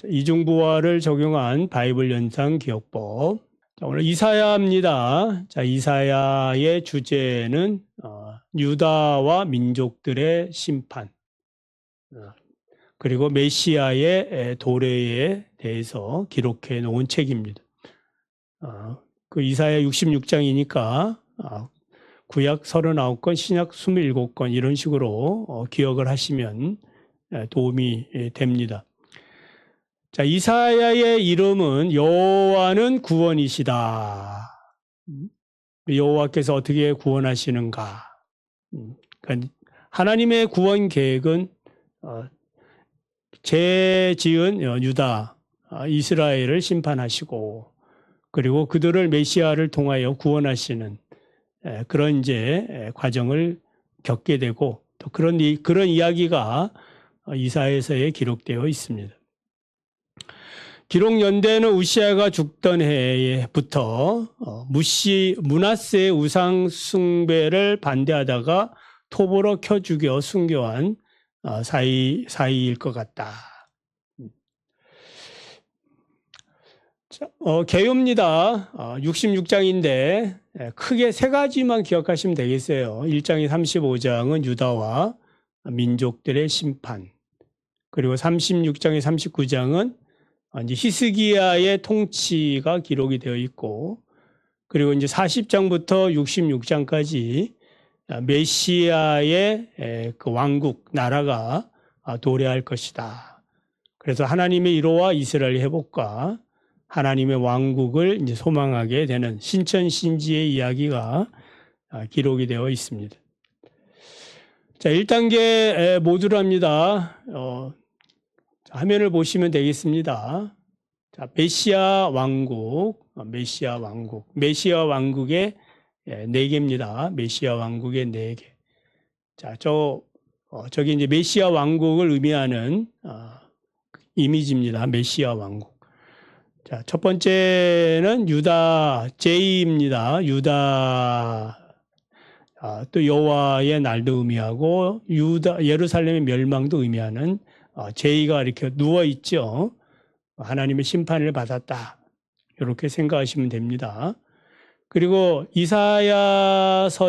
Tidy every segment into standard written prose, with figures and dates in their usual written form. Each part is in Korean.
이중부활을 적용한 바이블 연상 기억법. 자, 오늘 이사야입니다. 자, 이사야의 주제는 유다와 민족들의 심판, 그리고 메시아의 도래에 대해서 기록해 놓은 책입니다. 그 이사야 66장이니까 구약 39권, 신약 27권 이런 식으로 기억을 하시면 도움이 됩니다. 자, 이사야의 이름은 여호와는 구원이시다. 여호와께서 어떻게 구원하시는가? 그러니까 하나님의 구원 계획은 재지은 유다, 이스라엘을 심판하시고, 그리고 그들을 메시아를 통하여 구원하시는 그런 이제 과정을 겪게 되고, 또 그런 이야기가 이사야서에 기록되어 있습니다. 기록 연대는 우시아가 죽던 해부터 므낫세의 우상 숭배를 반대하다가 톱으로 켜 죽여 순교한 사이일 것 같다. 개요입니다. 66장인데 크게 세 가지만 기억하시면 되겠어요. 1장이 35장은 유다와 민족들의 심판, 그리고 36장에 39장은 이제 히스기야의 통치가 기록이 되어 있고, 그리고 이제 40장부터 66장까지 메시아의 그 왕국, 나라가 도래할 것이다. 그래서 하나님의 일호와 이스라엘 회복과 하나님의 왕국을 이제 소망하게 되는 신천신지의 이야기가 기록이 되어 있습니다. 자, 1단계 모듈합니다. 화면을 보시면 되겠습니다. 자, 메시아 왕국, 메시아 왕국의 4개입니다. 메시아 왕국의 4개. 자, 저기 이제 메시아 왕국을 의미하는 이미지입니다. 메시아 왕국. 자, 첫 번째는 유다 제이입니다. 유다, 또 여호와의 날도 의미하고 예루살렘의 멸망도 의미하는 제이가 이렇게 누워 있죠. 하나님의 심판을 받았다. 이렇게 생각하시면 됩니다. 그리고 이사야서의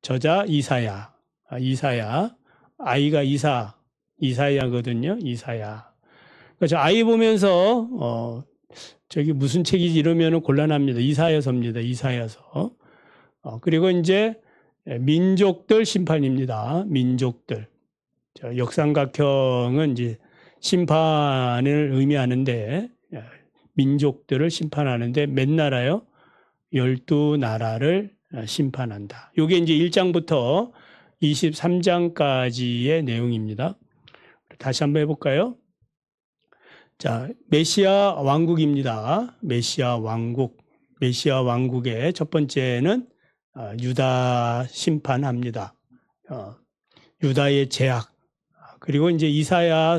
저자 이사야, 아이가 이사야거든요. 이사야. 그래서 아이 보면서 저기 무슨 책이지 이러면 곤란합니다. 이사야서입니다. 이사야서. 그리고 이제 민족들 심판입니다. 민족들. 역삼각형은 이제 심판을 의미하는데, 민족들을 심판하는데 몇 나라요? 12나라를 심판한다. 이게 이제 1장부터 23장까지의 내용입니다. 다시 한번 해볼까요? 자, 메시아 왕국입니다. 메시아 왕국의 첫 번째는 유다 심판합니다. 유다의 제약. 그리고 이제 이사야,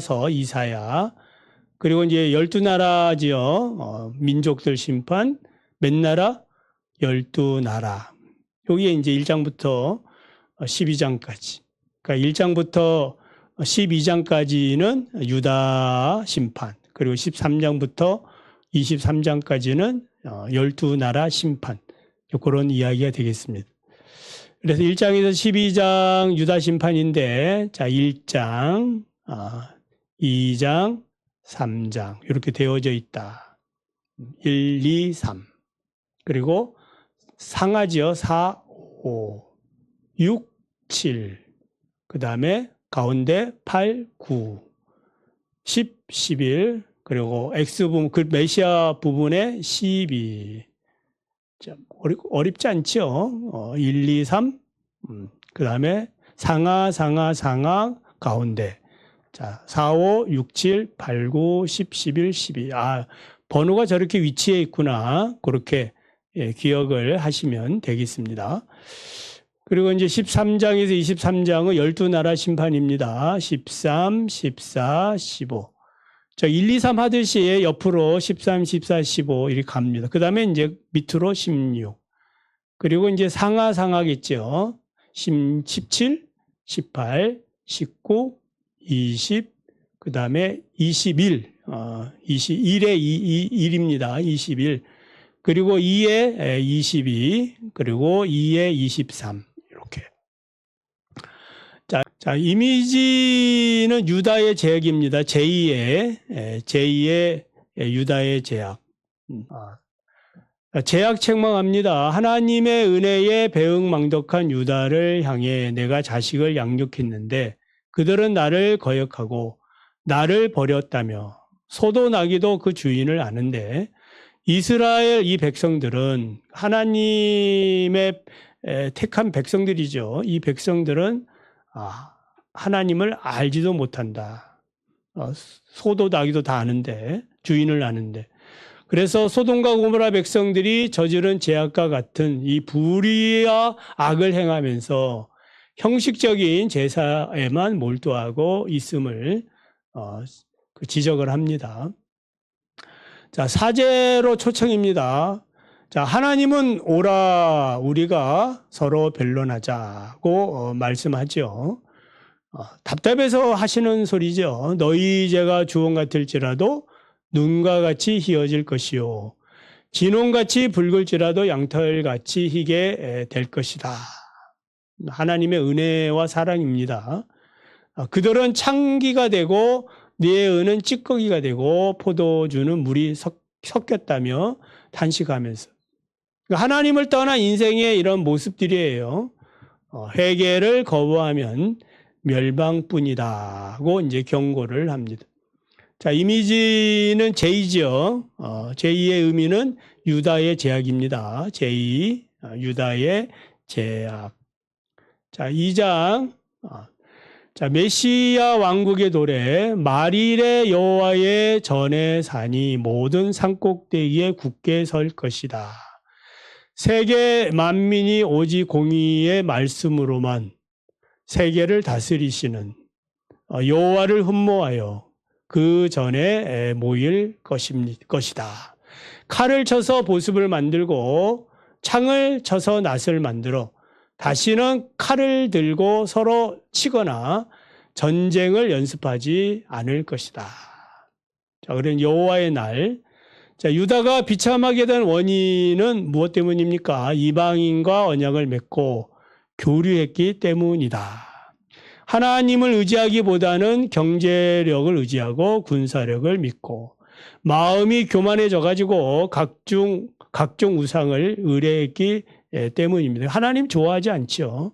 그리고 이제 12나라지요. 민족들 심판, 몇 나라? 12나라. 여기에 이제 1장부터 12장까지. 그러니까 1장부터 12장까지는 유다 심판, 그리고 13장부터 23장까지는 12나라 심판. 그런 이야기가 되겠습니다. 그래서 1장에서 12장 유다 심판인데, 자, 1장, 2장, 3장 이렇게 되어져 있다. 1, 2, 3. 그리고 상하지요. 4, 5, 6, 7. 그 다음에 가운데 8, 9, 10, 11. 그리고 X 부분, 그 메시아 부분에 12. 자, 어렵지 않죠? 1, 2, 3. 그 다음에 상하 가운데. 자, 4, 5, 6, 7, 8, 9, 10, 11, 12. 번호가 저렇게 위치해 있구나. 그렇게 기억을 하시면 되겠습니다. 그리고 이제 13장에서 23장은 12나라 심판입니다. 13, 14, 15. 자, 1, 2, 3 하듯이 옆으로 13, 14, 15 이렇게 갑니다. 그 다음에 이제 밑으로 16. 그리고 이제 상하겠죠. 17, 18, 19, 20, 그 다음에 21, 1에 1입니다. 21. 그리고 2에 22, 그리고 2에 23. 이렇게. 자, 이미지는 유다의 제약입니다. 제2의 유다의 제약. 제약 책망합니다. 하나님의 은혜에 배응망덕한 유다를 향해 내가 자식을 양육했는데 그들은 나를 거역하고 나를 버렸다며 소도 나기도 그 주인을 아는데 이스라엘 이 백성들은 하나님의 택한 백성들이죠. 이 백성들은 하나님을 알지도 못한다. 소도 나기도 다 아는데 주인을 아는데 그래서 소돔과 고모라 백성들이 저지른 죄악과 같은 이 불의와 악을 행하면서 형식적인 제사에만 몰두하고 있음을 지적을 합니다. 자, 사제로 초청입니다. 자, 하나님은 오라 우리가 서로 변론하자고 말씀하죠. 답답해서 하시는 소리죠. 너희 죄가 주홍 같을지라도 눈과 같이 희어질 것이요 진홍같이 붉을지라도 양털같이 희게 될 것이다. 하나님의 은혜와 사랑입니다. 그들은 창기가 되고 네 은은 찌꺼기가 되고 포도주는 물이 섞였다며 탄식하면서 하나님을 떠난 인생의 이런 모습들이에요. 회개를 거부하면 멸망뿐이다고 이제 경고를 합니다. 자, 이미지는 제2죠. 제2의 의미는 유다의 제약입니다. 제2, 유다의 제약. 자, 2장. 자, 메시아 왕국의 도래, 말일의 여호와의 전에 사니 모든 산꼭대기에 굳게 설 것이다. 세계 만민이 오직 공의의 말씀으로만 세계를 다스리시는 여호와를 흠모하여 그 전에 모일 것이다. 칼을 쳐서 보습을 만들고 창을 쳐서 낫을 만들어 다시는 칼을 들고 서로 치거나 전쟁을 연습하지 않을 것이다. 자, 그런 여호와의 날. 자, 유다가 비참하게 된 원인은 무엇 때문입니까? 이방인과 언약을 맺고 교류했기 때문이다. 하나님을 의지하기보다는 경제력을 의지하고 군사력을 믿고 마음이 교만해져 가지고 각종 우상을 의뢰했기 때문입니다. 하나님 좋아하지 않죠.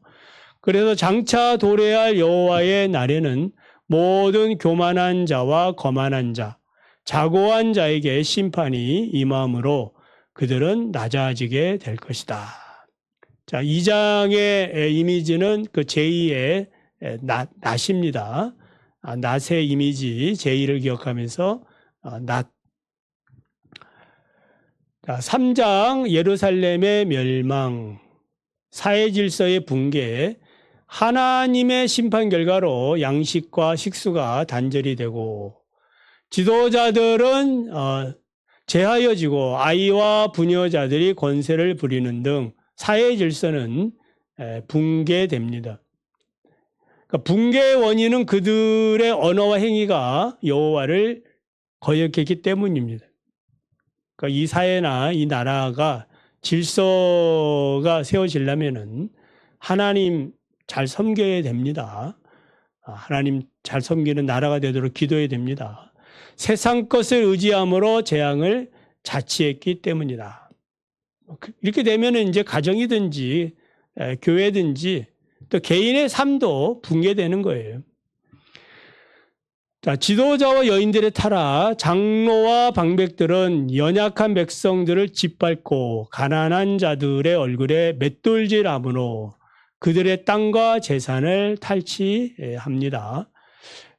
그래서 장차 도래할 여호와의 날에는 모든 교만한 자와 거만한 자, 자고한 자에게 심판이 임함으로 그들은 낮아지게 될 것이다. 자, 2장의 이미지는 그 제2의 낫입니다. 낫의 이미지, 제2를 기억하면서 낫. 자, 3장 예루살렘의 멸망, 사회 질서의 붕괴, 하나님의 심판 결과로 양식과 식수가 단절이 되고 지도자들은 제하여지고 아이와 부녀자들이 권세를 부리는 등 사회 질서는 붕괴됩니다. 그러니까 붕괴의 원인은 그들의 언어와 행위가 여호와를 거역했기 때문입니다. 그러니까 이 사회나 이 나라가 질서가 세워지려면은 하나님 잘 섬겨야 됩니다. 하나님 잘 섬기는 나라가 되도록 기도해야 됩니다. 세상 것을 의지함으로 재앙을 자취했기 때문이다. 이렇게 되면은 이제 가정이든지 교회든지 또 개인의 삶도 붕괴되는 거예요. 자, 지도자와 여인들의 타락, 장로와 방백들은 연약한 백성들을 짓밟고 가난한 자들의 얼굴에 맷돌질함으로 그들의 땅과 재산을 탈취합니다.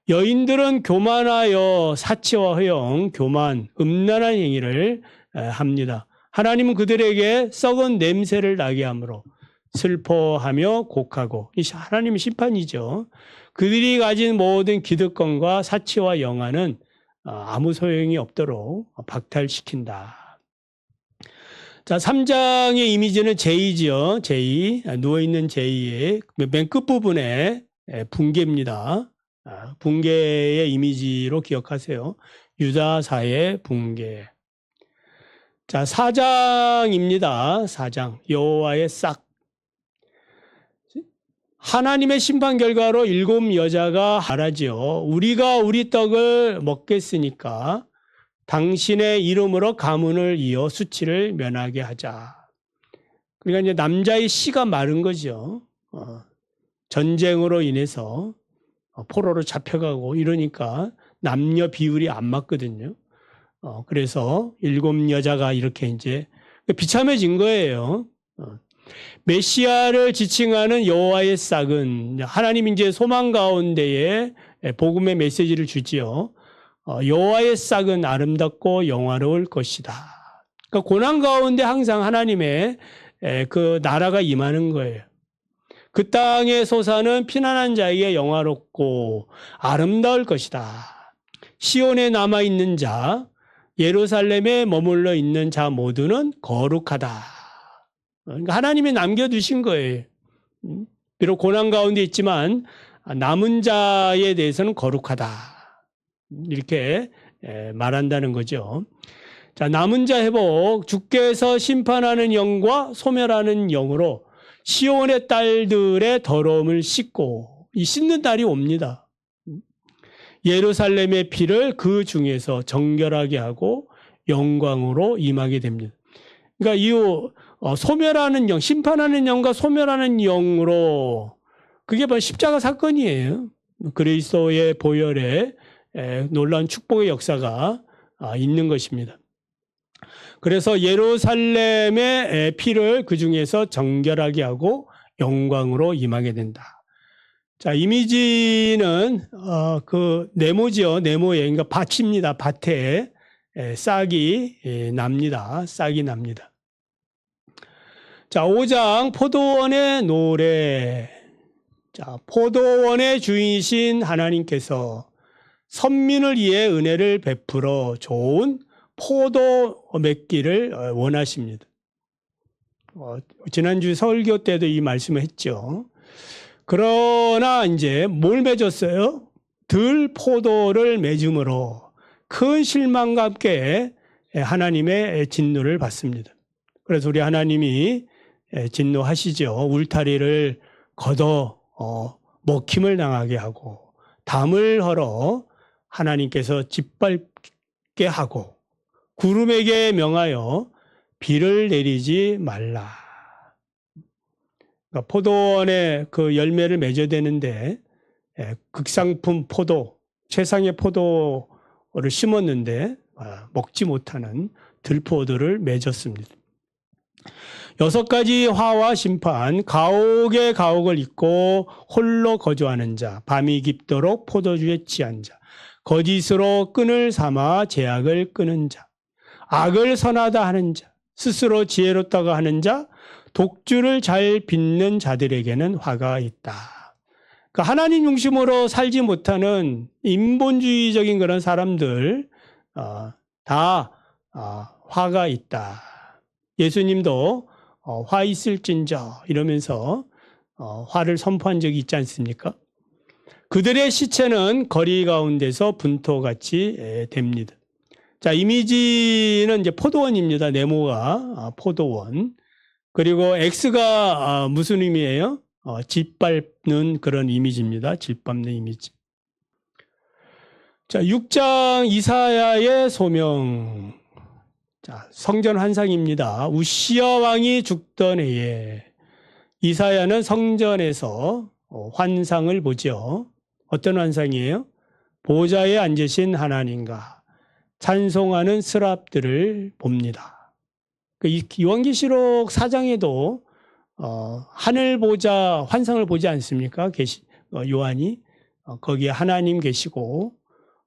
여인들은 교만하여 사치와 허영, 교만, 음란한 행위를 합니다. 하나님은 그들에게 썩은 냄새를 나게 하므로 슬퍼하며 곡하고, 이 하나님의 심판이죠. 그들이 가진 모든 기득권과 사치와 영화는 아무 소용이 없도록 박탈시킨다. 자, 3장의 이미지는 제2지요. 제2, 누워있는 제2의 맨 끝부분에 붕괴입니다. 붕괴의 이미지로 기억하세요. 유다사의 붕괴. 자, 4장입니다. 4장. 여호와의 싹. 하나님의 심판 결과로 7 여자가 말하지요. 우리가 우리 떡을 먹겠으니까 당신의 이름으로 가문을 이어 수치를 면하게 하자. 그러니까 이제 남자의 씨가 마른 거죠. 전쟁으로 인해서 포로로 잡혀가고 이러니까 남녀 비율이 안 맞거든요. 그래서 7 여자가 이렇게 이제 비참해진 거예요. 메시아를 지칭하는 여호와의 싹은 하나님 이제 소망 가운데에 복음의 메시지를 주지요. 여호와의 싹은 아름답고 영화로울 것이다. 그러니까 고난 가운데 항상 하나님의 그 나라가 임하는 거예요. 그 땅의 소사는 피난한 자에게 영화롭고 아름다울 것이다. 시온에 남아있는 자, 예루살렘에 머물러 있는 자 모두는 거룩하다. 그러니까 하나님이 남겨두신 거예요. 비록 고난 가운데 있지만 남은 자에 대해서는 거룩하다. 이렇게 말한다는 거죠. 자, 남은 자 회복, 주께서 심판하는 영과 소멸하는 영으로 시온의 딸들의 더러움을 씻고 이 씻는 날이 옵니다. 예루살렘의 피를 그 중에서 정결하게 하고 영광으로 임하게 됩니다. 그러니까 이 소멸하는 영, 심판하는 영과 소멸하는 영으로 그게 바로 십자가 사건이에요. 그리스도의 보혈에 놀라운 축복의 역사가 있는 것입니다. 그래서 예루살렘의 피를 그 중에서 정결하게 하고 영광으로 임하게 된다. 자, 이미지는 그 네모지요. 네모에, 그러니까 밭입니다. 밭에 싹이 납니다. 싹이 납니다. 자, 5장 포도원의 노래. 자, 포도원의 주인이신 하나님께서 선민을 위해 은혜를 베풀어 좋은 포도 맺기를 원하십니다. 지난주 설교 때도 이 말씀을 했죠. 그러나 이제 뭘 맺었어요? 들 포도를 맺음으로 큰 실망과 함께 하나님의 진노를 받습니다. 그래서 우리 하나님이 진노하시죠. 울타리를 걷어 먹힘을 당하게 하고 담을 헐어 하나님께서 짓밟게 하고 구름에게 명하여 비를 내리지 말라. 그러니까 포도원에 그 열매를 맺어야 되는데 극상품 포도, 최상의 포도를 심었는데 먹지 못하는 들포도를 맺었습니다. 6가지 화와 심판, 가옥에 가옥을 잇고 홀로 거주하는 자, 밤이 깊도록 포도주에 취한 자, 거짓으로 끈을 삼아 제약을 끄는 자, 악을 선하다 하는 자, 스스로 지혜롭다고 하는 자, 독주를 잘 빚는 자들에게는 화가 있다. 그러니까 하나님 중심으로 살지 못하는 인본주의적인 그런 사람들 다 화가 있다. 예수님도 화 있을진저 이러면서 화를 선포한 적이 있지 않습니까? 그들의 시체는 거리 가운데서 분토같이 됩니다. 자, 이미지는 이제 포도원입니다. 네모가 포도원. 그리고 X가 무슨 의미예요? 짓밟는 그런 이미지입니다. 짓밟는 이미지. 자, 6장 이사야의 소명. 자, 성전 환상입니다. 우시야 왕이 죽던 해에 이사야는 성전에서 환상을 보죠. 어떤 환상이에요? 보좌에 앉으신 하나님과 찬송하는 스랍들을 봅니다. 요한계시록 4장에도 하늘 보좌 환상을 보지 않습니까? 요한이 거기에 하나님 계시고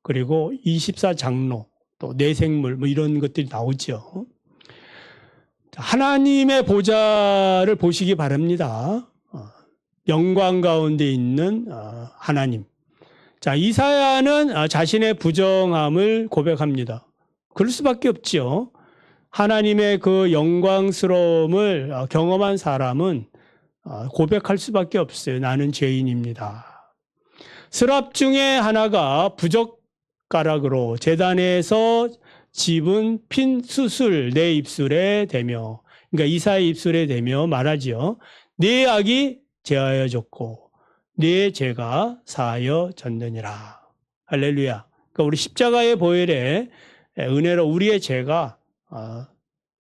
그리고 24장로 또 내생물 뭐 이런 것들이 나오죠. 하나님의 보좌를 보시기 바랍니다. 영광 가운데 있는 하나님. 자, 이사야는 자신의 부정함을 고백합니다. 그럴 수밖에 없지요. 하나님의 그 영광스러움을 경험한 사람은 고백할 수밖에 없어요. 나는 죄인입니다. 스랍 중에 하나가 부젓가락으로 제단에서 집은 핀 수술 내 입술에 대며, 그러니까 이사의 입술에 대며 말하지요. 네 악이 제하여졌고 네 죄가 사하여졌느니라. 할렐루야. 그러니까 우리 십자가의 보혈에 은혜로 우리의 죄가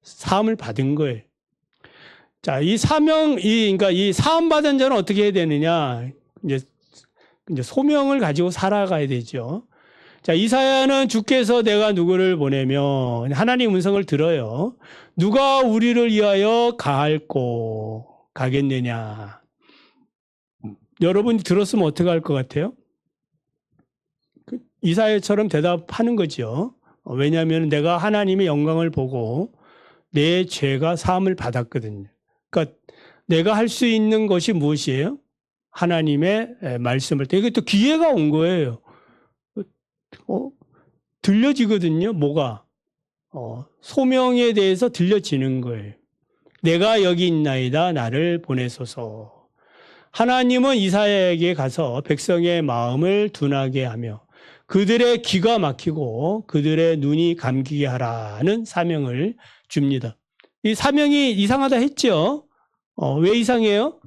사함을 받은 거예요. 자, 이 그러니까 이 사함 받은 자는 어떻게 해야 되느냐? 이제 소명을 가지고 살아가야 되죠. 자, 이사야는 주께서 내가 누구를 보내며 하나님 음성을 들어요. 누가 우리를 위하여 가겠느냐? 여러분이 들었으면 어떻게 할 것 같아요? 이사야처럼 대답하는 거죠. 왜냐하면 내가 하나님의 영광을 보고 내 죄가 사함을 받았거든요. 그러니까 내가 할 수 있는 것이 무엇이에요? 하나님의 말씀을. 이것도 기회가 온 거예요. 들려지거든요. 뭐가? 소명에 대해서 들려지는 거예요. 내가 여기 있나이다. 나를 보내소서. 하나님은 이사야에게 가서 백성의 마음을 둔하게 하며 그들의 귀가 막히고 그들의 눈이 감기게 하라는 사명을 줍니다. 이 사명이 이상하다 했죠. 왜 이상해요?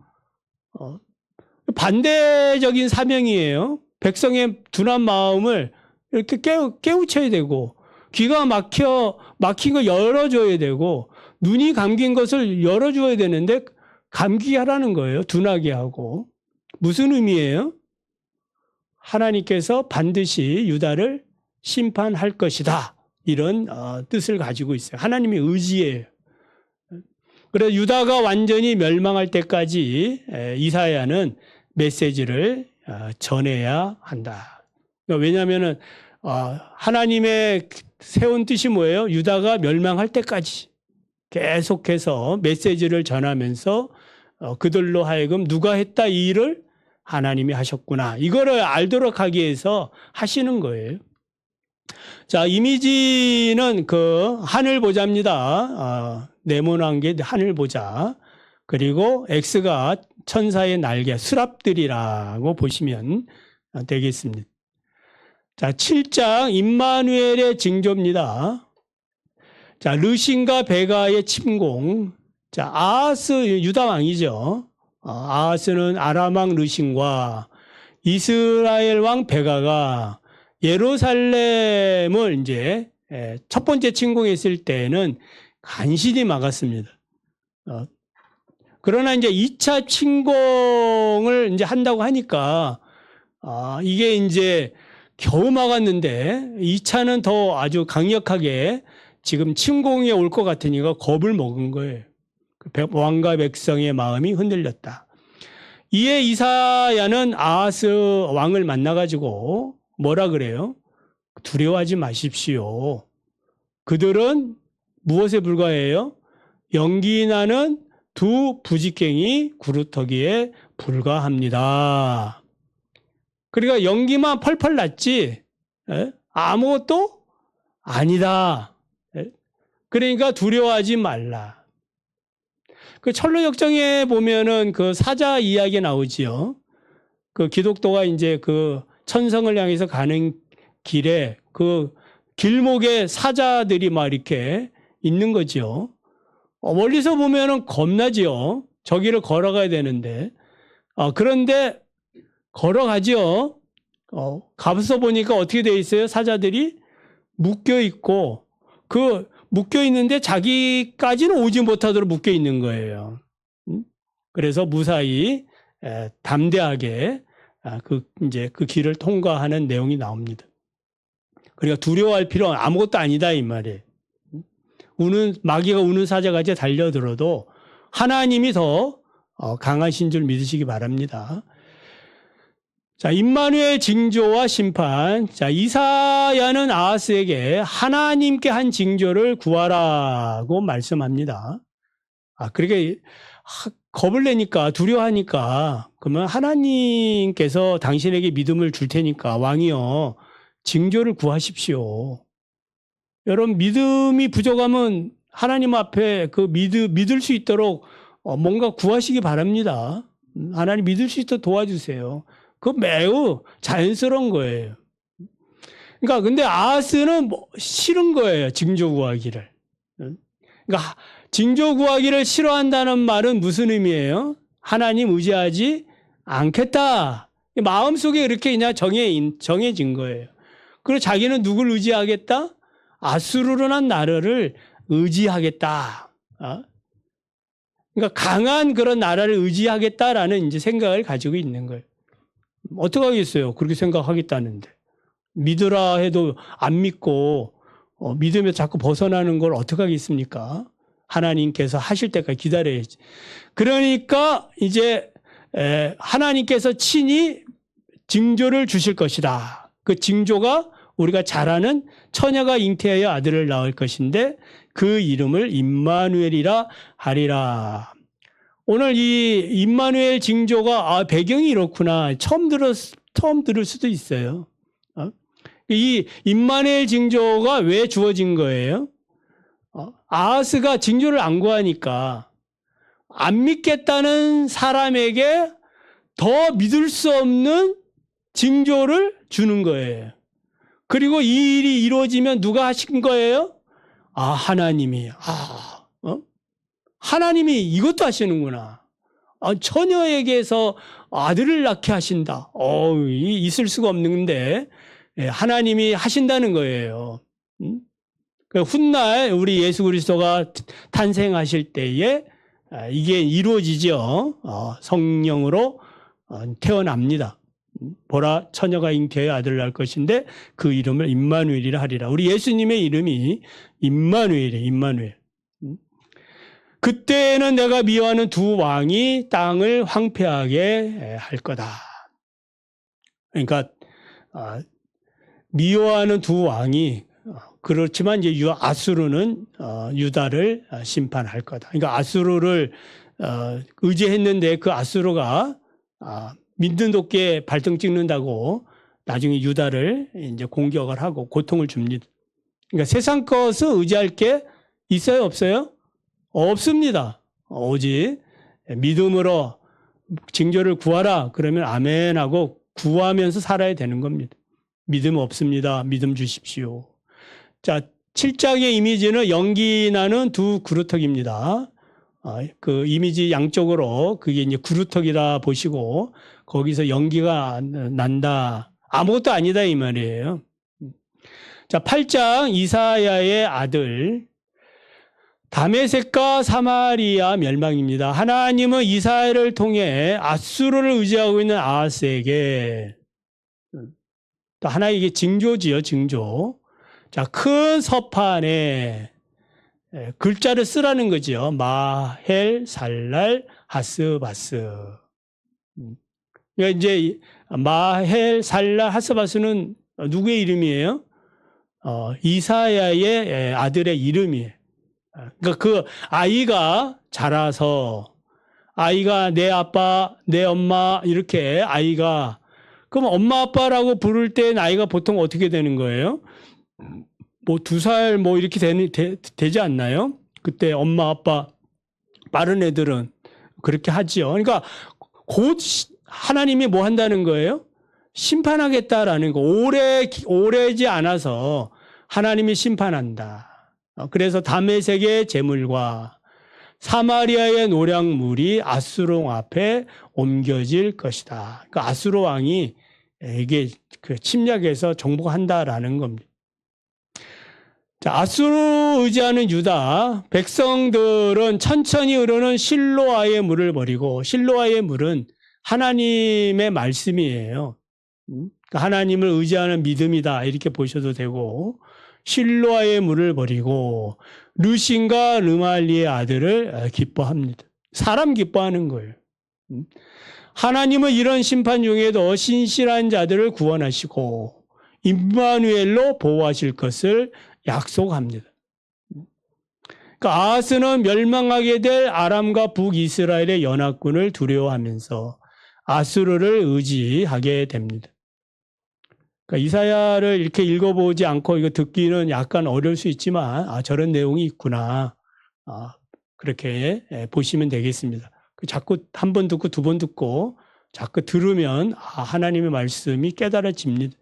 반대적인 사명이에요. 백성의 둔한 마음을 이렇게 깨우쳐야 되고, 귀가 막힌 거 열어줘야 되고, 눈이 감긴 것을 열어줘야 되는데 감기게 하라는 거예요. 둔하게 하고. 무슨 의미예요? 하나님께서 반드시 유다를 심판할 것이다. 이런 뜻을 가지고 있어요. 하나님의 의지예요. 그래서 유다가 완전히 멸망할 때까지 이사야는 메시지를 전해야 한다. 왜냐하면 하나님의 세운 뜻이 뭐예요? 유다가 멸망할 때까지 계속해서 메시지를 전하면서 그들로 하여금 누가 했다 이 일을 하나님이 하셨구나. 이거를 알도록 하기 위해서 하시는 거예요. 자, 이미지는 그 하늘 보자입니다. 네모난 게 하늘 보자. 그리고 X가 천사의 날개, 수랍들이라고 보시면 되겠습니다. 자, 7장 임마누엘의 징조입니다. 자, 르신과 베가의 침공. 자, 아하스 유다 왕이죠. 아하스는 아람 왕 르신과 이스라엘 왕 베가가 예루살렘을 이제 첫 번째 침공했을 때는 간신히 막았습니다. 그러나 이제 2차 침공을 이제 한다고 하니까 이게 이제 겨우 막았는데 2차는 더 아주 강력하게 지금 침공에 올 것 같으니까 겁을 먹은 거예요. 왕과 백성의 마음이 흔들렸다. 이에 이사야는 아하스 왕을 만나가지고 뭐라 그래요? 두려워하지 마십시오. 그들은 무엇에 불과해요? 연기 나는 두 부직갱이 구루터기에 불과합니다. 그러니까 연기만 펄펄 났지 아무것도 아니다. 그러니까 두려워하지 말라. 그 철로역정에 보면은 그 사자 이야기 나오지요. 그 기독도가 이제 그 천성을 향해서 가는 길에 그 길목에 사자들이 막 이렇게 있는 거죠. 멀리서 보면은 겁나지요. 저기를 걸어가야 되는데. 그런데 걸어가죠. 가서 보니까 어떻게 돼 있어요? 사자들이 묶여 있고 그 묶여 있는데 자기까지는 오지 못하도록 묶여 있는 거예요. 그래서 무사히 담대하게 이제 그 길을 통과하는 내용이 나옵니다. 그러니까 두려워할 필요 아무것도 아니다 이 말이에요. 마귀가 우는 사자같이 달려들어도 하나님이 더 강하신 줄 믿으시기 바랍니다. 자, 임마누엘 징조와 심판. 자, 이사야는 아하스에게 하나님께 한 징조를 구하라고 말씀합니다. 그러니까 겁을 내니까 두려워하니까 그러면 하나님께서 당신에게 믿음을 줄 테니까 왕이요 징조를 구하십시오. 여러분 믿음이 부족하면 하나님 앞에 그 믿을 수 있도록 뭔가 구하시기 바랍니다. 하나님 믿을 수 있도록 도와주세요. 그거 매우 자연스러운 거예요. 그러니까 근데 아하스는 싫은 거예요. 징조 구하기를. 그러니까 징조 구하기를 싫어한다는 말은 무슨 의미예요? 하나님 의지하지 않겠다. 마음속에 이렇게 그냥 정해진 거예요. 그리고 자기는 누굴 의지하겠다? 아수르란 나라를 의지하겠다. 그러니까 강한 그런 나라를 의지하겠다라는 이제 생각을 가지고 있는 거예요. 어떻게 하겠어요? 그렇게 생각하겠다는데. 믿으라 해도 안 믿고 믿으면 자꾸 벗어나는 걸 어떻게 하겠습니까? 하나님께서 하실 때까지 기다려야지. 그러니까 이제 하나님께서 친히 징조를 주실 것이다. 그 징조가 우리가 잘 아는 처녀가 잉태하여 아들을 낳을 것인데 그 이름을 임마누엘이라 하리라. 오늘 이 임마누엘 징조가 배경이 이렇구나. 처음 들을 수도 있어요. 이 임마누엘 징조가 왜 주어진 거예요? 아하스가 징조를 안 구하니까 안 믿겠다는 사람에게 더 믿을 수 없는 징조를 주는 거예요. 그리고 이 일이 이루어지면 누가 하신 거예요? 하나님이. 하나님이 이것도 하시는구나. 처녀에게서 아들을 낳게 하신다. 있을 수가 없는데 하나님이 하신다는 거예요. 훗날 우리 예수 그리스도가 탄생하실 때에 이게 이루어지죠. 성령으로 태어납니다. 보라 처녀가 잉태하여 아들을 낳을 것인데 그 이름을 임마누엘이라 하리라. 우리 예수님의 이름이 임마누엘이에요. 임마누엘. 그때는 내가 미워하는 두 왕이 땅을 황폐하게 할 거다. 그러니까 미워하는 두 왕이 그렇지만 이제 아수르는 유다를 심판할 거다. 그러니까 아수르를 의지했는데 그 아수르가 믿는 돕게 발등 찍는다고 나중에 유다를 이제 공격을 하고 고통을 줍니다. 그러니까 세상 것을 의지할 게 있어요, 없어요? 없습니다. 오직 믿음으로 징조를 구하라. 그러면 아멘 하고 구하면서 살아야 되는 겁니다. 믿음 없습니다. 믿음 주십시오. 자, 7장의 이미지는 연기 나는 두 그루터기입니다. 그 이미지 양쪽으로 그게 이제 그루터기다 보시고 거기서 연기가 난다. 아무것도 아니다 이 말이에요. 자, 8장 이사야의 아들 다메섹과 사마리아 멸망입니다. 하나님은 이사야를 통해 아수르를 의지하고 있는 아하스에게 또 하나의 징조지요, 징조. 자, 큰 서판에 글자를 쓰라는 거죠. 마헬, 살랄, 하스바스. 그러니까 이제 마헬, 살랄, 하스바스는 누구의 이름이에요? 이사야의 아들의 이름이에요. 그러니까 그 아이가 자라서 아이가 내 아빠, 내 엄마 이렇게 아이가 그럼 엄마 아빠라고 부를 때 나이가 보통 어떻게 되는 거예요? 뭐 2살 뭐 이렇게 되지 않나요? 그때 엄마 아빠 빠른 애들은 그렇게 하지요. 그러니까 곧 하나님이 뭐 한다는 거예요? 심판하겠다라는 거. 오래지 않아서 하나님이 심판한다. 그래서 다메섹의 재물과 사마리아의 노량물이 아수르 앞에 옮겨질 것이다. 그러니까 아수르 왕이 이게 그 침략해서 정복한다라는 겁니다. 자, 아수르 의지하는 유다 백성들은 천천히 흐르는 실로아의 물을 버리고 실로아의 물은 하나님의 말씀이에요. 그러니까 하나님을 의지하는 믿음이다 이렇게 보셔도 되고 실로아의 물을 버리고 르신과 르말리의 아들을 기뻐합니다. 사람 기뻐하는 거예요. 하나님은 이런 심판 중에도 신실한 자들을 구원하시고 임마누엘로 보호하실 것을 약속합니다. 그러니까 아하스는 멸망하게 될 아람과 북이스라엘의 연합군을 두려워하면서 아수르를 의지하게 됩니다. 그러니까 이사야를 이렇게 읽어보지 않고 이거 듣기는 약간 어려울 수 있지만 저런 내용이 있구나. 그렇게 보시면 되겠습니다. 자꾸 한 번 듣고 두 번 듣고 자꾸 들으면 하나님의 말씀이 깨달아집니다.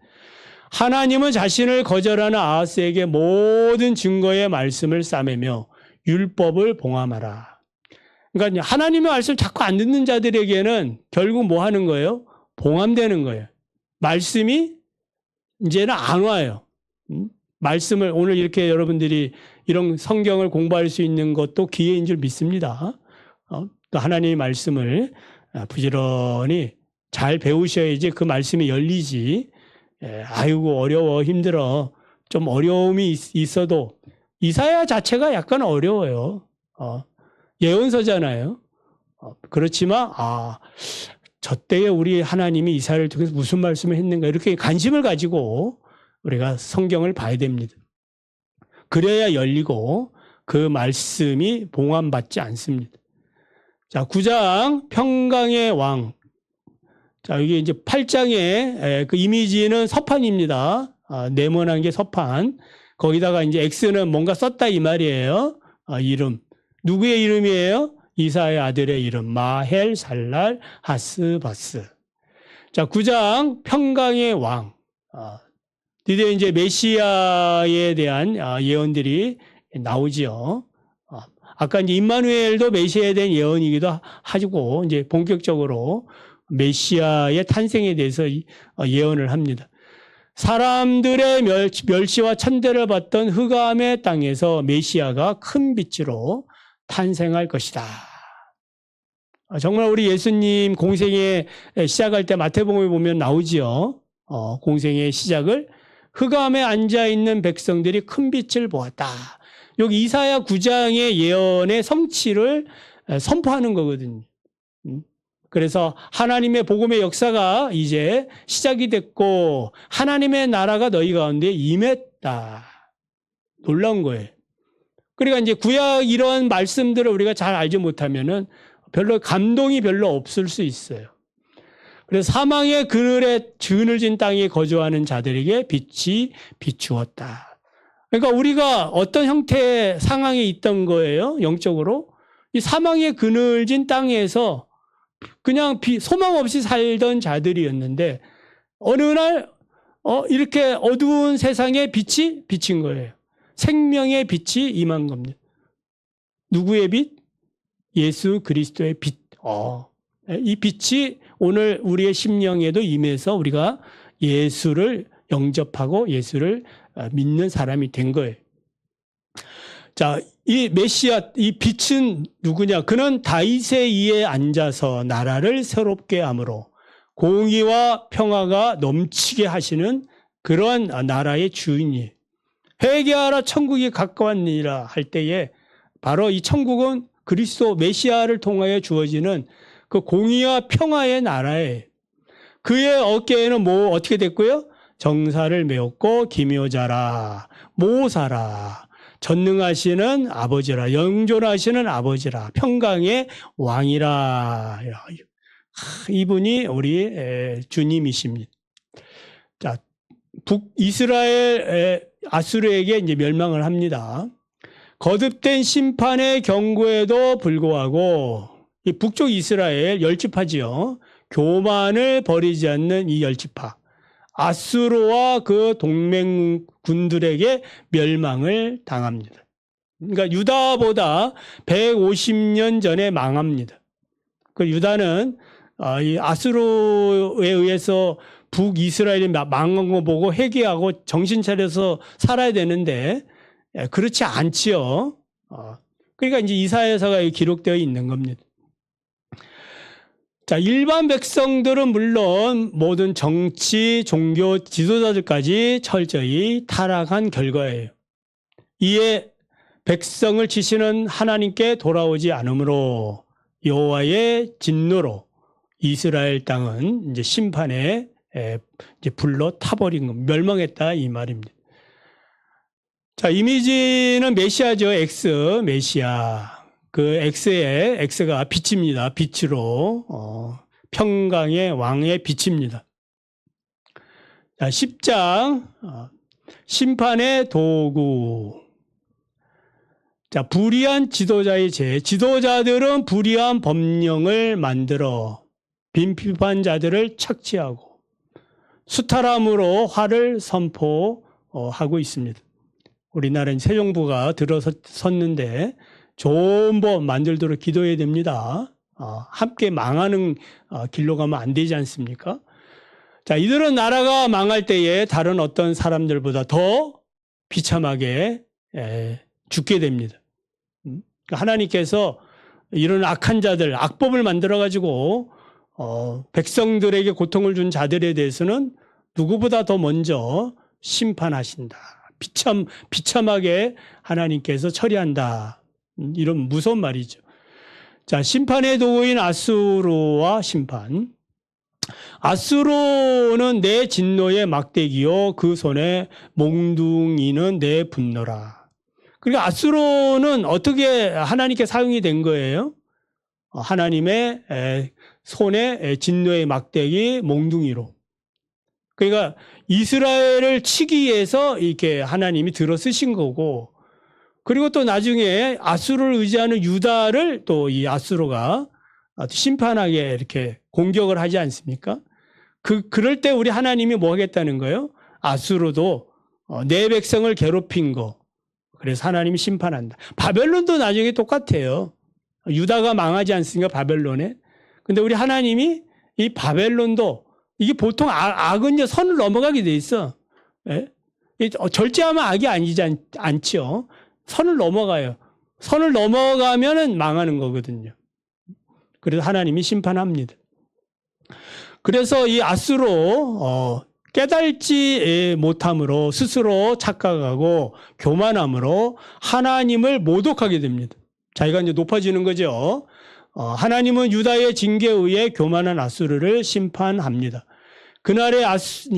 하나님은 자신을 거절하는 아하스에게 모든 증거의 말씀을 싸매며 율법을 봉함하라. 그러니까 하나님의 말씀을 자꾸 안 듣는 자들에게는 결국 뭐 하는 거예요? 봉함되는 거예요. 말씀이 이제는 안 와요. 말씀을 오늘 이렇게 여러분들이 이런 성경을 공부할 수 있는 것도 기회인 줄 믿습니다. 또 하나님의 말씀을 부지런히 잘 배우셔야지 그 말씀이 열리지. 아이고 어려워 힘들어 좀 어려움이 있어도 이사야 자체가 약간 어려워요. 예언서잖아요. 그렇지만 저 때에 우리 하나님이 이사야를 통해서 무슨 말씀을 했는가 이렇게 관심을 가지고 우리가 성경을 봐야 됩니다. 그래야 열리고 그 말씀이 봉함받지 않습니다. 자, 9장 평강의 왕. 자, 여기 이제 8장의 그 이미지는 서판입니다. 네모난 게 서판. 거기다가 이제 X는 뭔가 썼다 이 말이에요. 이름. 누구의 이름이에요? 이사의 아들의 이름. 마헬, 살랄, 하스바스. 자, 9장 평강의 왕. 드디어 이제 메시아에 대한 예언들이 나오지요. 아까 이제 임마누엘도 메시아에 대한 예언이기도 하고 이제 본격적으로 메시아의 탄생에 대해서 예언을 합니다. 사람들의 멸시와 천대를 받던 흑암의 땅에서 메시아가 큰 빛으로 탄생할 것이다. 정말 우리 예수님 공생에 시작할 때 마태복음에 보면 나오지요. 공생의 시작을 흑암에 앉아있는 백성들이 큰 빛을 보았다. 여기 이사야 9장의 예언의 성취를 선포하는 거거든요. 그래서 하나님의 복음의 역사가 이제 시작이 됐고 하나님의 나라가 너희 가운데 임했다. 놀라운 거예요. 그러니까 이제 구약 이런 말씀들을 우리가 잘 알지 못하면은 별로 감동이 별로 없을 수 있어요. 그래서 사망의 그늘에 그늘진 땅에 거주하는 자들에게 빛이 비추었다. 그러니까 우리가 어떤 형태의 상황에 있던 거예요? 영적으로. 이 사망의 그늘진 땅에서 그냥 소망 없이 살던 자들이었는데 어느 날 이렇게 어두운 세상에 빛이 비친 거예요. 생명의 빛이 임한 겁니다. 누구의 빛? 예수 그리스도의 빛. 이 빛이 오늘 우리의 심령에도 임해서 우리가 예수를 영접하고 예수를 믿는 사람이 된 거예요. 자, 이 메시아, 이 빛은 누구냐? 그는 다윗의 위에 앉아서 나라를 새롭게 함으로 공의와 평화가 넘치게 하시는 그러한 나라의 주인이에요. 회개하라 천국이 가까웠느니라 할 때에 바로 이 천국은 그리스도 메시아를 통하여 주어지는 그 공의와 평화의 나라예요. 그의 어깨에는 뭐 어떻게 됐고요? 정사를 메었고 기묘자라 모사라 전능하시는 아버지라 영존하시는 아버지라 평강의 왕이라. 이분이 우리 주님이십니다. 자, 북이스라엘 아수르에게 이제 멸망을 합니다. 거듭된 심판의 경고에도 불구하고 이 북쪽 이스라엘 열지파지요. 교만을 버리지 않는 이 열지파. 아수르와 그 동맹군들에게 멸망을 당합니다. 그러니까 유다보다 150년 전에 망합니다. 그 유다는 이 아수르에 의해서 북이스라엘이 망한 거 보고 회개하고 정신 차려서 살아야 되는데 그렇지 않지요. 그러니까 이제 이사야서가 기록되어 있는 겁니다. 자, 일반 백성들은 물론 모든 정치, 종교 지도자들까지 철저히 타락한 결과예요. 이에 백성을 치시는 하나님께 돌아오지 않으므로 여호와의 진노로 이스라엘 땅은 이제 심판에 이제 불로 타버린 겁니다. 멸망했다 이 말입니다. 자, 이미지는 메시아죠. X, 메시아. 그 X가 빛입니다. 빛으로 평강의 왕의 빛입니다. 자, 10장 심판의 도구. 자, 불의한 지도자의 죄. 지도자들은 불의한 법령을 만들어 빈핍한 착취하고 수탈함으로 화를 선포하고 있습니다. 우리나라는 새 정부가 들어섰는데 좋은 법 만들도록 기도해야 됩니다. 함께 망하는 길로 가면 안 되지 않습니까? 자, 이들은 나라가 망할 때에 다른 어떤 사람들보다 더 비참하게 죽게 됩니다. 하나님께서 이런 악한 자들, 악법을 만들어가지고 백성들에게 고통을 준 자들에 대해서는 누구보다 더 먼저 심판하신다. 비참하게 하나님께서 처리한다. 이런 무서운 말이죠. 자, 심판의 도구인 아수르와 심판. 아수르는 내 진노의 막대기요, 그 손에 몽둥이는 내 분노라. 그러니까 아수르는 어떻게 하나님께 사용이 된 거예요? 하나님의 손에 진노의 막대기, 몽둥이로. 그러니까 이스라엘을 치기 위해서 이렇게 하나님이 들어 쓰신 거고, 그리고 또 나중에 아수르를 의지하는 유다를 또 이 아수르가 심판하게 이렇게 공격을 하지 않습니까? 그럴 때 우리 하나님이 뭐 하겠다는 거예요? 아수르도 내 백성을 괴롭힌 거. 그래서 하나님이 심판한다. 바벨론도 나중에 똑같아요. 유다가 망하지 않습니까? 바벨론에. 근데 우리 하나님이 이 바벨론도 이게 보통 악은 선을 넘어가게 돼 있어. 예? 절제하면 악이 아니지 않죠. 선을 넘어가요. 선을 넘어가면은 망하는 거거든요. 그래서 하나님이 심판합니다. 그래서 이 아수르 깨달지 못함으로 스스로 착각하고 교만함으로 하나님을 모독하게 됩니다. 자기가 이제 높아지는 거죠. 하나님은 유다의 징계에 의해 교만한 아수르를 심판합니다. 그날에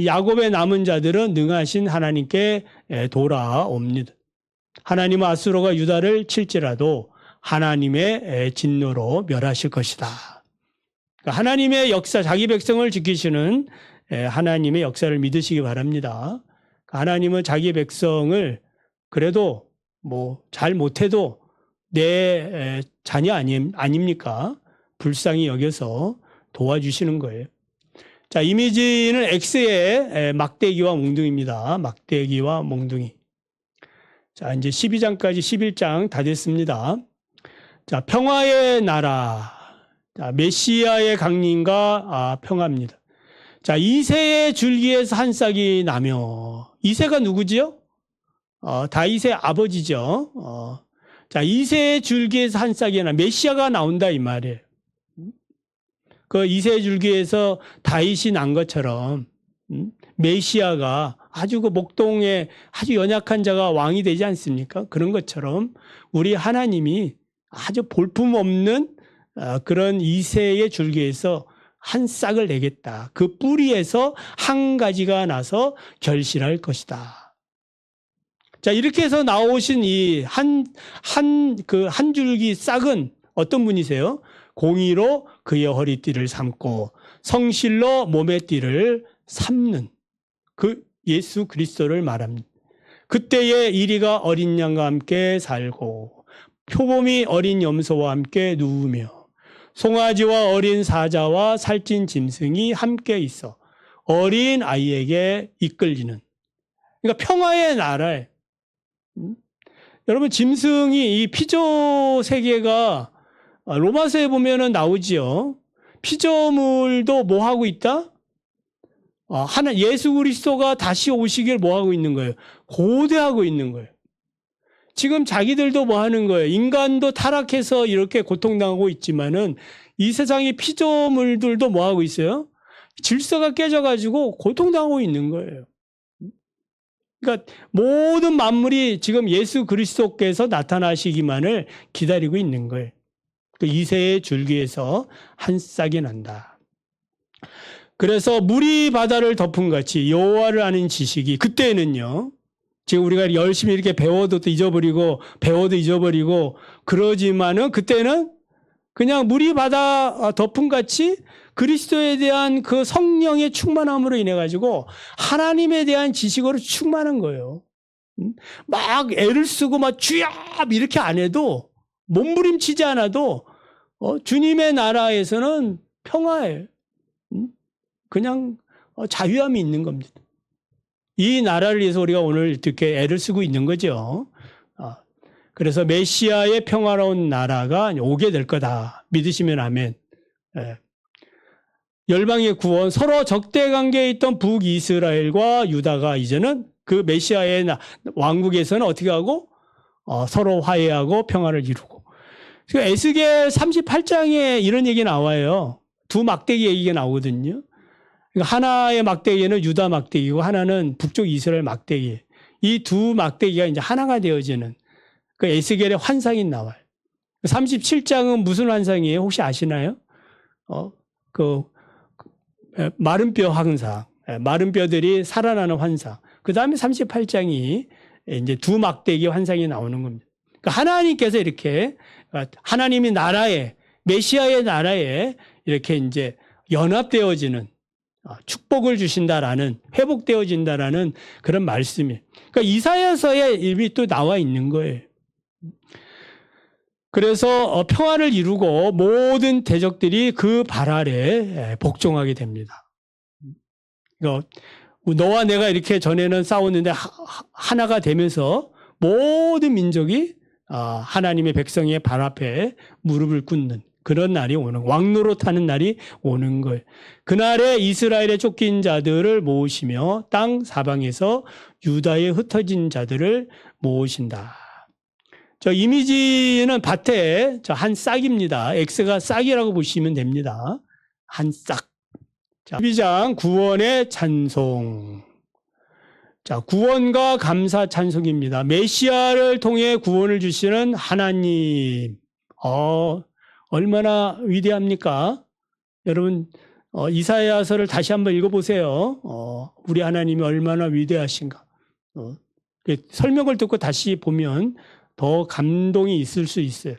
야곱의 남은 자들은 능하신 하나님께 돌아옵니다. 하나님은 아수르가 유다를 칠지라도 하나님의 진노로 멸하실 것이다. 그러니까 하나님의 역사, 자기 백성을 지키시는 하나님의 역사를 믿으시기 바랍니다. 하나님은 자기 백성을 그래도 뭐 잘 못해도 내 자녀 아닙니까? 불쌍히 여겨서 도와주시는 거예요. 자, 이미지는 X의 막대기와 몽둥이입니다. 막대기와 몽둥이. 자, 이제 12장까지 11장 다 됐습니다. 자, 평화의 나라. 자, 메시아의 강림과 평화입니다. 자, 이새의 줄기에서 한 싹이 나며, 이새가 누구지요? 다윗의 아버지죠. 자, 이새의 줄기에서 한 싹이 나, 메시아가 나온다 이 말이에요. 그 이새의 줄기에서 다윗이 난 것처럼 메시아가 아주 그 목동에 아주 연약한 자가 왕이 되지 않습니까? 그런 것처럼 우리 하나님이 아주 볼품없는 그런 이새의 줄기에서 한 싹을 내겠다. 그 뿌리에서 한 가지가 나서 결실할 것이다. 자, 이렇게 해서 나오신 이 한 줄기 싹은 어떤 분이세요? 공의로 그의 허리띠를 삼고 성실로 몸의 띠를 삼는 그 예수 그리스도를 말합니다. 그때에 이리가 어린 양과 함께 살고 표범이 어린 염소와 함께 누우며 송아지와 어린 사자와 살찐 짐승이 함께 있어 어린 아이에게 이끌리는, 그러니까 평화의 나라에. 여러분, 짐승이 이 피조 세계가 로마서에 보면은 나오지요. 피조물도 뭐 하고 있다? 예수 그리스도가 다시 오시길 뭐 하고 있는 거예요? 고대하고 있는 거예요. 지금 자기들도 뭐 하는 거예요? 인간도 타락해서 이렇게 고통당하고 있지만은 이 세상의 피조물들도 뭐 하고 있어요? 질서가 깨져가지고 고통당하고 있는 거예요. 그러니까 모든 만물이 지금 예수 그리스도께서 나타나시기만을 기다리고 있는 거예요. 그 이새의 줄기에서 한 싹이 난다. 그래서 물이 바다를 덮은 같이 여호와를 아는 지식이, 그때는요, 지금 우리가 열심히 이렇게 배워도 잊어버리고 그러지만은 그때는 그냥 물이 바다 덮은 같이 그리스도에 대한 그 성령의 충만함으로 인해 가지고 하나님에 대한 지식으로 충만한 거예요. 막 애를 쓰고 막 주야 이렇게 안 해도, 몸부림치지 않아도 주님의 나라에서는 평화예요. 그냥 자유함이 있는 겁니다. 이 나라를 위해서 우리가 오늘 이렇게 애를 쓰고 있는 거죠. 그래서 메시아의 평화로운 나라가 오게 될 거다. 믿으시면 아멘. 열방의 구원, 서로 적대 관계에 있던 북이스라엘과 유다가 이제는 그 메시아의 왕국에서는 어떻게 하고 서로 화해하고 평화를 이루고. 에스겔 38장에 이런 얘기 나와요. 두 막대기 얘기가 나오거든요. 하나의 막대기는 유다 막대기고 하나는 북쪽 이스라엘 막대기. 이 두 막대기가 이제 하나가 되어지는 그 에스겔의 환상이 나와요. 37장은 무슨 환상이에요? 혹시 아시나요? 마른 뼈 환상. 마른 뼈들이 살아나는 환상. 그 다음에 38장이 이제 두 막대기 환상이 나오는 겁니다. 그러니까 하나님께서 이렇게 하나님이 나라에, 메시아의 나라에 이렇게 이제 연합되어지는 축복을 주신다라는, 회복되어진다라는 그런 말씀이에요. 그러니까 이사야서에 이미 또 나와 있는 거예요. 그래서 평화를 이루고 모든 대적들이 그 발 아래 복종하게 됩니다. 너와 내가 이렇게 전에는 싸웠는데 하나가 되면서 모든 민족이 하나님의 백성의 발 앞에 무릎을 꿇는 그런 날이 오는, 왕노릇하는 날이 오는 거예요. 그날에 이스라엘에 쫓긴 자들을 모으시며 땅 사방에서 유다에 흩어진 자들을 모으신다. 저 이미지는 밭에 한 싹입니다. X가 싹이라고 보시면 됩니다. 한 싹. 자, 12장 구원의 찬송. 자, 구원과 감사 찬송입니다. 메시아를 통해 구원을 주시는 하나님. 얼마나 위대합니까? 여러분, 이사야서를 다시 한번 읽어보세요. 우리 하나님이 얼마나 위대하신가. 설명을 듣고 다시 보면 더 감동이 있을 수 있어요.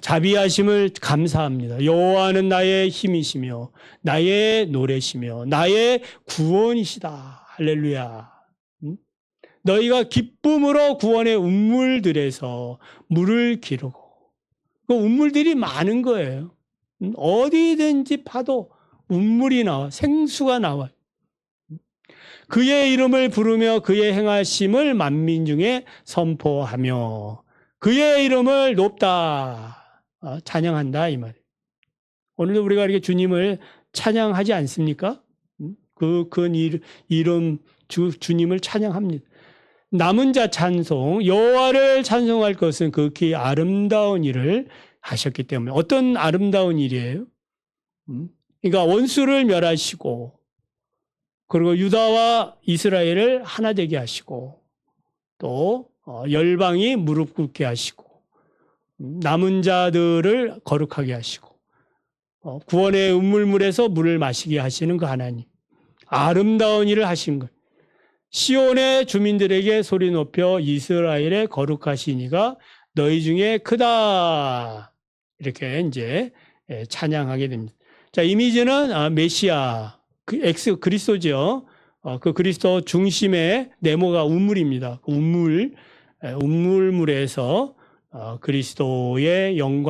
자비하심을 감사합니다. 여호와는 나의 힘이시며 나의 노래시며 나의 구원이시다. 할렐루야. 너희가 기쁨으로 구원의 운물들에서 물을 기르고. 그 운물들이 많은 거예요. 어디든지 파도 운물이 나와, 생수가 나와요. 그의 이름을 부르며 그의 행하심을 만민 중에 선포하며 그의 이름을 높다, 찬양한다 이 말이에요. 오늘도 우리가 이렇게 주님을 찬양하지 않습니까? 그 이름 주님을 찬양합니다. 남은 자 찬송, 여호와를 찬송할 것은 극히 아름다운 일을 하셨기 때문에. 어떤 아름다운 일이에요? 그러니까 원수를 멸하시고 그리고 유다와 이스라엘을 하나 되게 하시고 또 열방이 무릎 꿇게 하시고 남은 자들을 거룩하게 하시고 구원의 운물물에서 물을 마시게 하시는 그 하나님. 아름다운 일을 하신 거예요. 시온의 주민들에게 소리 높여 이스라엘의 거룩하신 이가 너희 중에 크다. 이렇게 이제 찬양하게 됩니다. 자, 이미지는 메시아, 그리스도죠. 그 그리스도 중심의 네모가 운물입니다. 운물물에서 그리스도의 영광